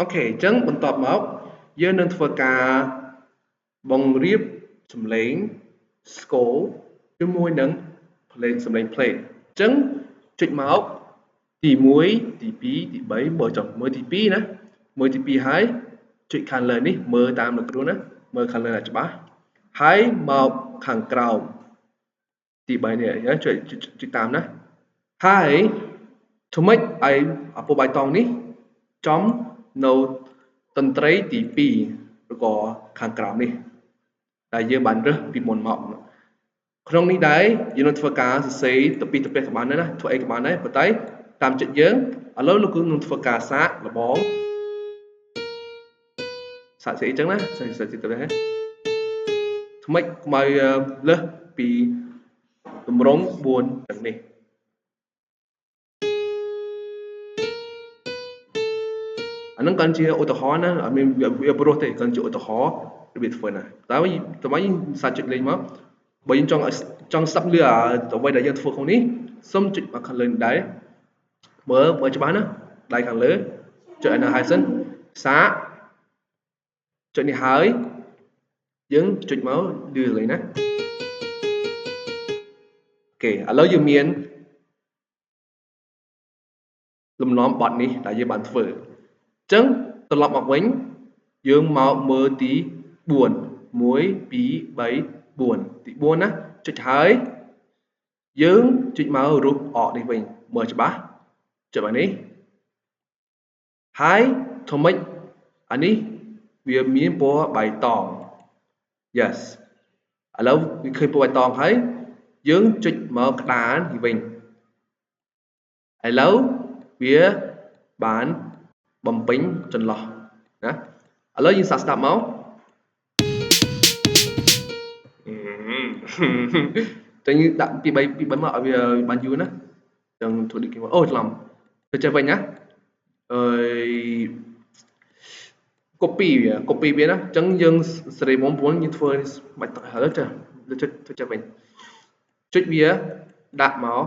អូខេអញ្ចឹងបន្ទាប់មកយើងនឹងធ្វើការបង្រៀបសំឡេងស្គរជាមួយនឹងសំឡេង play អញ្ចឹងចុចមកទី1ទី2ទី3បើចុះមើលទី2ណាមើលទី2ហើយចុចខាងលើនេះមើលតាមលោកគ្រូណាមើលខាងលើឲ្យច្បាស់ហើយមកខាងក្រោមទី3នេះចុចតាមណាហើយធ្វើម៉េចឲ្យឪពុកបៃតងនេះចំនៅតន្ត្រីទី2ឬក៏ខាងក្រោមនេះដែលយើងបានរើសពីមុនមកក្នុងនេះដែរយើងនឹងធ្វើការសរសេរទៅពីក៏បានដែរណាធ្វើអីក៏បានដែរប៉ុន្តែតាមចិត្តយើងឥឡូវលោកគ្រូនឹងធ្វើការសាកលបងសាកស្អីចឹងណាសាកទៅហ៎ថ្មិចកុំឲ្យលើសពីតម្រង4ទាំងនេះអានឹងកាន់ជាឧទាហរណ៍ណាអត់មានវាព្រោះទេកាន់ជាឧទាហរណ៍របៀបធ្វើណាតើយើងសាកចុចលេងមកបើយើងចង់ស្ដាប់លឺអ្វីដែលយើងធ្វើក្នុងនេះសូមចុចមកខាងលើនេះដែរមើលច្បាស់ណាដៃខាងលើចុចឲ្យនៅហើយសិនសាកចុចនេះហើយយើងចុចមកលឺលេងណាអូខេឥឡូវយើងមានលំនាំបទនេះដែលយើងបានធ្វើអញ្ចឹងត្រឡប់មកវិញយើងមកមើលទី4 1 2 3 4ទី4ណាចុចហើយយើងចុចមករូបអកនេះវិញមើលច្បាស់ចុចមកនេះហើយធ្វើម៉េចអានេះវាមានពណ៌បៃតង yes ឥឡូវវាឃើញពណ៌បៃតងហើយយើងចុចមកក្តារនេះវិញឥឡូវវាបានបំពេញចន្លោះណាឥឡូវយើងសាកស្ដាប់មកតែយើងដាក់ពី3មកឲ្យវាបានយូរណាចឹងធ្វើដូចគេអូច្រឡំទៅចេះវិញណាអើយ copy វាណាអញ្ចឹងយើងសេរី9យើងធ្វើបាច់ហើយទៅចុចវិញចុចវាដាក់មក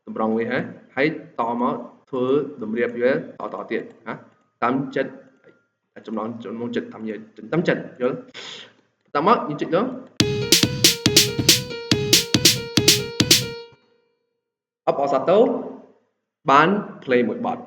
តម្រង់វាហើយតមកធ្វើតម្រៀបវាតទៀតណាតាមចិត្តចំណងចិត្តតាមចិត្តយល់តាមមកយើងចុចទៅអបអរសាទរបាន play មួយបទ